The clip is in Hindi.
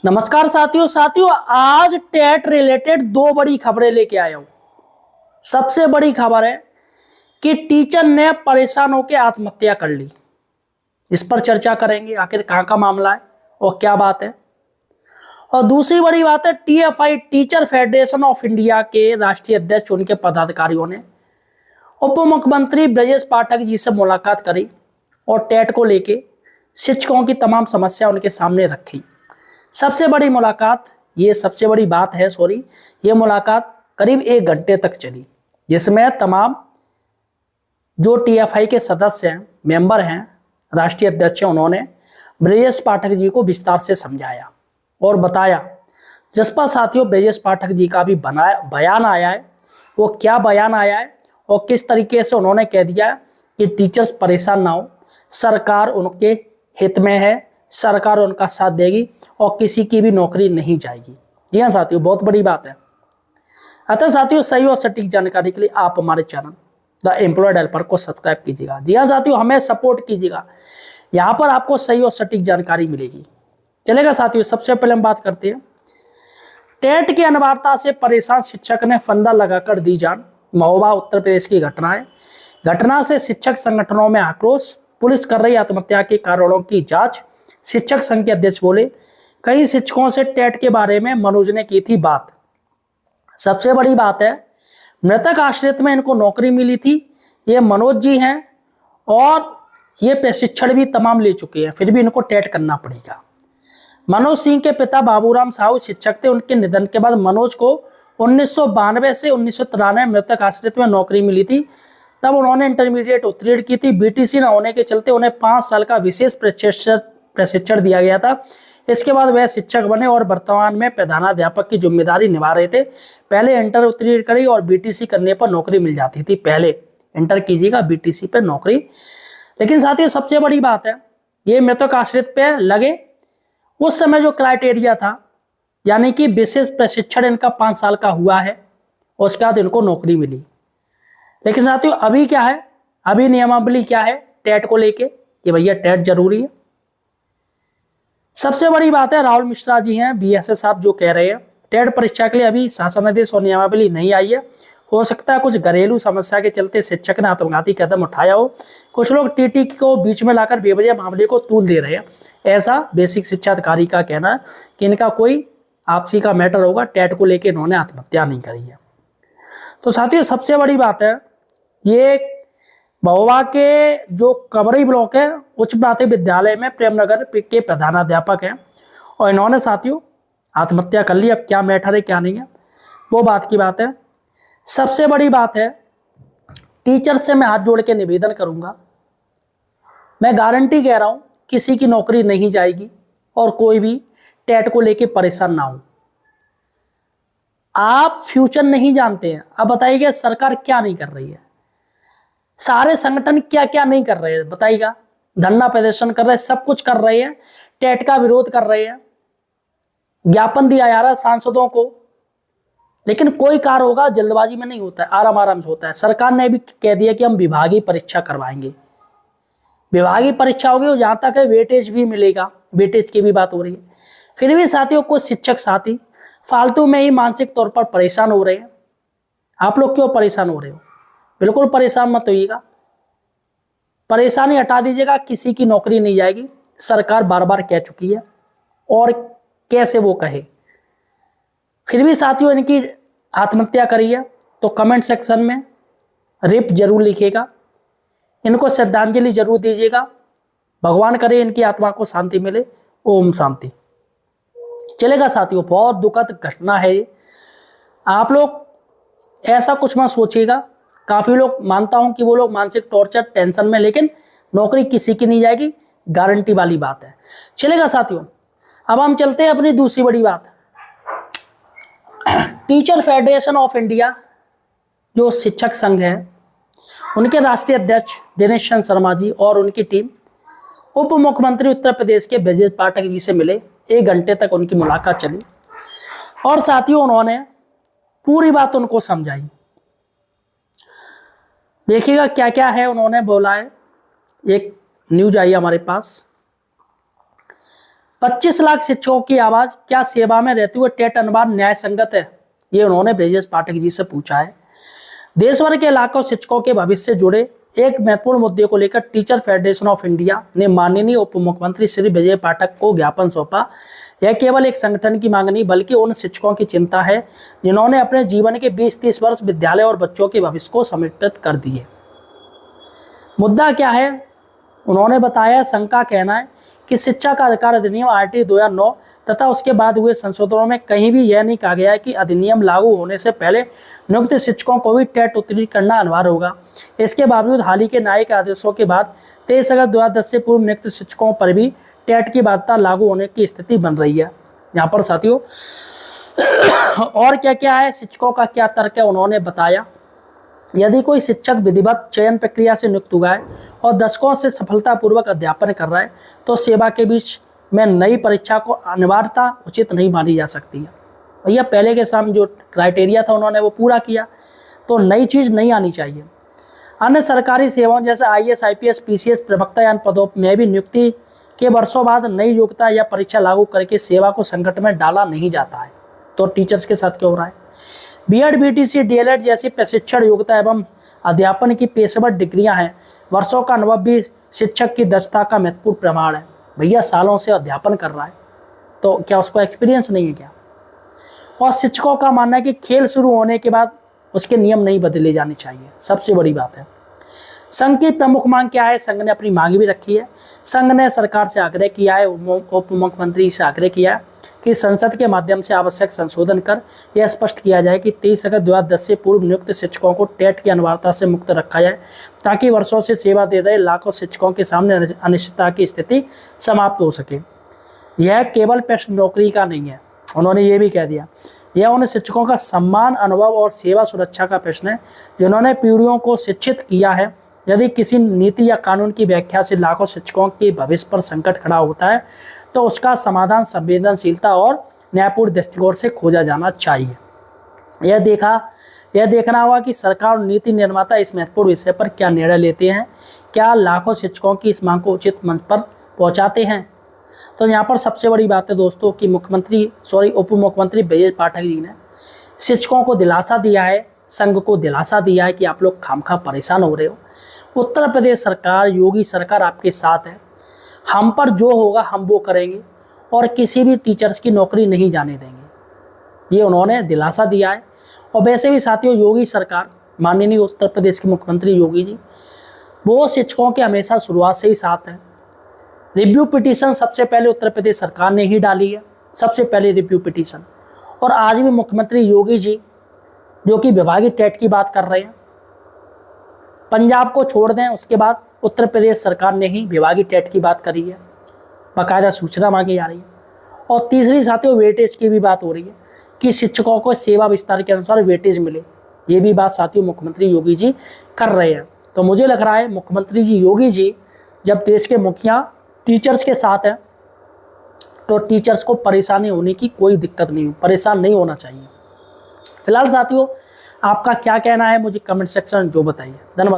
नमस्कार साथियों आज टेट रिलेटेड दो बड़ी खबरें लेके आया हूं। सबसे बड़ी खबर है कि टीचर ने परेशान होकर आत्महत्या कर ली। इस पर चर्चा करेंगे, आखिर कहां का मामला है और क्या बात है। और दूसरी बड़ी बात है, TFI teacher federation of India के राष्ट्रीय अध्यक्ष उनके पदाधिकारियों ने उप मुख्यमंत्री ब्रजेश पाठक जी से मुलाकात करी और टेट को लेके शिक्षकों की तमाम समस्या उनके सामने रखी। सबसे बड़ी मुलाकात, ये सबसे बड़ी बात है, ये मुलाकात करीब 1 घंटे तक चली, जिसमें तमाम जो टीएफआई के सदस्य हैं, मेंबर हैं, राष्ट्रीय अध्यक्ष हैं, उन्होंने ब्रजेश पाठक जी को विस्तार से समझाया और बताया। जिस पर साथियों ब्रजेश पाठक जी का भी बयान आया है, वो क्या बयान आया है और किस तरीके से उन्होंने कह दिया कि टीचर्स परेशान ना हो, सरकार उनके हित में है, सरकार उनका साथ देगी और किसी की भी नौकरी नहीं जाएगी। जी हाँ साथियों, बहुत बड़ी बात है। अतः साथियों, सही और सटीक जानकारी के लिए आप हमारे चैनल द एम्प्लॉयड हेल्पर को सब्सक्राइब कीजिएगा। जी हाँ साथियों, हमें सपोर्ट कीजिएगा, यहाँ पर आपको सही और सटीक जानकारी मिलेगी। चलेगा साथियों, सबसे पहले हम बात करते हैं। टेट की अनिवार्यता से परेशान शिक्षक ने फंदा लगाकर दी जान। महोबा उत्तर प्रदेश की घटना है। घटना से शिक्षक संगठनों में आक्रोश। पुलिस कर रही आत्महत्या के कारणों की जांच। शिक्षक संघ के अध्यक्ष बोले, कई शिक्षकों से टेट के बारे में मनोज ने की थी बात। सबसे बड़ी बात है, मृतक आश्रित में इनको नौकरी मिली थी, ये मनोज जी हैं और ये प्रशिक्षण भी तमाम ले चुके हैं, फिर भी इनको टेट करना पड़ेगा। मनोज सिंह के पिता बाबूराम साहू शिक्षक थे। उनके निधन के बाद मनोज को 1992 से 1993 मृतक आश्रित में नौकरी मिली थी। तब उन्होंने इंटरमीडिएट उत्तीर्ण की थी। बीटीसी न होने के चलते उन्हें 5 साल का विशेष प्रशिक्षण दिया गया था। इसके बाद वह शिक्षक बने और वर्तमान में प्रधानाध्यापक की जिम्मेदारी निभा रहे थे। पहले इंटर उत्तीर्ण करी और बीटीसी करने पर नौकरी मिल जाती थी। पहले इंटर कीजिएगा, बीटीसी पर नौकरी। लेकिन साथियों, सबसे बड़ी बात है, ये मृतक आश्रित पे लगे उस समय जो क्राइटेरिया था, यानी कि विशेष प्रशिक्षण इनका 5 साल का हुआ है और उसके बाद इनको नौकरी मिली। लेकिन साथियों, अभी क्या है, अभी नियमावली क्या है टेट को लेके कि भैया टेट जरूरी है। सबसे बड़ी बात है, राहुल मिश्रा जी हैं बीएसएस साहब जो कह रहे हैं टेट परीक्षा के लिए अभी शासनादेश और नियमावली नहीं आई है। हो सकता है कुछ घरेलू समस्या के चलते शिक्षक ने आत्मघाती कदम उठाया हो। कुछ लोग टीटी को बीच में लाकर बेवजह मामले को तूल दे रहे हैं, ऐसा बेसिक शिक्षा अधिकारी का कहना है कि इनका कोई आपसी का मैटर होगा, टेट को लेकर इन्होंने आत्महत्या नहीं करी है। तो साथियों, सबसे बड़ी बात है, ये महोबा के जो कमरई ब्लॉक है उच्च प्राथमिक विद्यालय में प्रेमनगर के प्रधानाध्यापक हैं और इन्होंने साथियों आत्महत्या कर ली। अब क्या मैटर है क्या नहीं है वो बात की बात है। सबसे बड़ी बात है, टीचर से मैं हाथ जोड़ के निवेदन करूंगा, मैं गारंटी कह रहा हूं किसी की नौकरी नहीं जाएगी और कोई भी टेट को लेके परेशान ना हो। आप फ्यूचर नहीं जानते हैं। अब बताइए सरकार क्या नहीं कर रही है, सारे संगठन क्या क्या नहीं कर रहे हैं बताइएगा। धरना प्रदर्शन कर रहे हैं, सब कुछ कर रहे हैं, टेट का विरोध कर रहे हैं, ज्ञापन दिया जा रहा है सांसदों को, लेकिन कोई कार्य होगा जल्दबाजी में नहीं होता है, आराम आराम से होता है। सरकार ने भी कह दिया कि हम विभागीय परीक्षा करवाएंगे, विभागीय परीक्षा होगी, जहां तक है वेटेज भी मिलेगा, वेटेज की भी बात हो रही है। फिर भी साथियों, कुछ शिक्षक साथी फालतू में ही मानसिक तौर पर परेशान हो रहे हैं। आप लोग क्यों परेशान हो रहे हो? बिल्कुल परेशान मत होइएगा, परेशानी हटा दीजिएगा, किसी की नौकरी नहीं जाएगी, सरकार बार बार कह चुकी है और कैसे वो कहे। फिर भी साथियों, इनकी आत्महत्या करी है तो कमेंट सेक्शन में रिप जरूर लिखिएगा, इनको श्रद्धांजलि जरूर दीजिएगा। भगवान करे इनकी आत्मा को शांति मिले। ओम शांति। चलेगा साथियों, बहुत दुखद घटना है ये। आप लोग ऐसा कुछ मत सोचिएगा। काफी लोग, मानता हूं कि वो लोग मानसिक टॉर्चर टेंशन में, लेकिन नौकरी किसी की नहीं जाएगी, गारंटी वाली बात है। चलेगा साथियों, अब हम चलते हैं अपनी दूसरी बड़ी बात। टीचर फेडरेशन ऑफ इंडिया जो शिक्षक संघ है, उनके राष्ट्रीय अध्यक्ष दिनेश चंद्र शर्मा जी और उनकी टीम उप मुख्यमंत्री उत्तर प्रदेश के ब्रजेश पाठक जी से मिले। 1 घंटे तक उनकी मुलाकात चली और साथियों उन्होंने पूरी बात उनको समझाई। देखिएगा क्या क्या है उन्होंने बोला है। एक न्यूज आई हमारे पास, 25 लाख शिक्षकों की आवाज, क्या सेवा में रहते हुए टेट अनुवाद न्याय संगत है? ये उन्होंने ब्रजेश पाठक जी से पूछा है। देश भर के लाखों शिक्षकों के भविष्य से जुड़े एक महत्वपूर्ण मुद्दे को लेकर टीचर फेडरेशन ऑफ इंडिया ने माननीय उप मुख्यमंत्री श्री विजय पाठक को ज्ञापन सौंपा। यह केवल एक संगठन की मांग नहीं बल्कि उन शिक्षकों की चिंता है जिन्होंने अपने जीवन के 20-30 वर्ष विद्यालय और बच्चों के भविष्य को समर्पित कर दिए। मुद्दा क्या है? उन्होंने बताया, संघ का कहना है कि शिक्षा का अधिकार अधिनियम आरटी 2009 तथा उसके बाद हुए संशोधनों में कहीं भी यह नहीं कहा गया है कि अधिनियम लागू होने से पहले नियुक्त शिक्षकों को भी टेट उत्तीर्ण करना अनिवार्य होगा। इसके बावजूद हाल ही के न्यायिक आदेशों के बाद 23 अगस्त 2010 से पूर्व नियुक्त शिक्षकों पर भी टेट की बाध्यता लागू होने की स्थिति बन रही है। यहाँ पर साथियों और क्या क्या है, शिक्षकों का क्या तर्क है, उन्होंने बताया, यदि कोई शिक्षक विधिवत चयन प्रक्रिया से नियुक्त हुआ है और दशकों से सफलतापूर्वक अध्यापन कर रहा है तो सेवा के बीच में नई परीक्षा को अनिवार्यता उचित नहीं मानी जा सकती है। भैया पहले के सामने जो क्राइटेरिया था उन्होंने वो पूरा किया, तो नई चीज़ नहीं आनी चाहिए। अन्य सरकारी सेवाओं जैसे IAS, IPS, PCS प्रवक्ता या पदों में भी नियुक्ति के वर्षों बाद नई योग्यता या परीक्षा लागू करके सेवा को संकट में डाला नहीं जाता है। तो टीचर्स के साथ क्या हो रहा है? BEd, BTC, DLED जैसी प्रशिक्षण योग्यता एवं अध्यापन की पेशेवर डिग्रियां हैं। वर्षों का अनुभव भी शिक्षक की दक्षता का महत्वपूर्ण प्रमाण है। भैया सालों से अध्यापन कर रहा है तो क्या उसको एक्सपीरियंस नहीं है क्या? और शिक्षकों का मानना है कि खेल शुरू होने के बाद उसके नियम नहीं बदले जाने चाहिए, सबसे बड़ी बात है। संघ की प्रमुख मांग क्या है? संघ ने अपनी मांग भी रखी है। संघ ने सरकार से आग्रह किया है, उप मुख्यमंत्री से आग्रह किया है कि संसद के माध्यम से आवश्यक संशोधन कर यह स्पष्ट किया जाए कि 23 अगस्त 2010 से पूर्व नियुक्त शिक्षकों को टेट की अनिवार्यता से मुक्त रखा जाए ताकि वर्षों से सेवा दे रहे लाखों शिक्षकों के सामने अनिश्चितता की स्थिति समाप्त हो सके। यह केवल पेशा नौकरी का नहीं है, उन्होंने ये भी कह दिया, यह उन शिक्षकों का सम्मान, अनुभव और सेवा सुरक्षा का प्रश्न है जिन्होंने पीढ़ियों को शिक्षित किया है। यदि किसी नीति या कानून की व्याख्या से लाखों शिक्षकों के भविष्य पर संकट खड़ा होता है तो उसका समाधान संवेदनशीलता और न्यायपूर्ण दृष्टिकोण से खोजा जाना चाहिए। यह देखना होगा कि सरकार और नीति निर्माता इस महत्वपूर्ण विषय पर क्या निर्णय लेते हैं। क्या लाखों शिक्षकों की इस मांग को उचित मंच पर पहुंचाते हैं? तो यहाँ पर सबसे बड़ी बात है दोस्तों कि उप मुख्यमंत्री ब्रजेश पाठक जी ने शिक्षकों को दिलासा दिया है, संघ को दिलासा दिया है कि आप लोग खामखा परेशान हो रहे हो। उत्तर प्रदेश सरकार, योगी सरकार आपके साथ है, हम पर जो होगा हम वो करेंगे और किसी भी टीचर्स की नौकरी नहीं जाने देंगे, ये उन्होंने दिलासा दिया है। और वैसे भी साथियों योगी सरकार, माननीय उत्तर प्रदेश के मुख्यमंत्री योगी जी, वो शिक्षकों के हमेशा शुरुआत से ही साथ हैं। रिव्यू पिटीशन सबसे पहले उत्तर प्रदेश सरकार ने ही डाली है, सबसे पहले रिव्यू पिटीशन। और आज भी मुख्यमंत्री योगी जी जो कि विभागीय टेट की बात कर रहे हैं, पंजाब को छोड़ दें उसके बाद उत्तर प्रदेश सरकार ने ही विभागीय टेट की बात करी है, बाकायदा सूचना मांगी जा रही है। और तीसरी साथियों वेटेज की भी बात हो रही है कि शिक्षकों को सेवा विस्तार के अनुसार वेटेज मिले, ये भी बात साथियों मुख्यमंत्री योगी जी कर रहे हैं। तो मुझे लग रहा है मुख्यमंत्री जी योगी जी जब देश के मुखिया टीचर्स के साथ हैं तो टीचर्स को परेशानी होने की कोई दिक्कत नहीं, परेशान नहीं होना चाहिए। फिलहाल साथियों आपका क्या कहना है मुझे कमेंट सेक्शन में जो बताइए। धन्यवाद।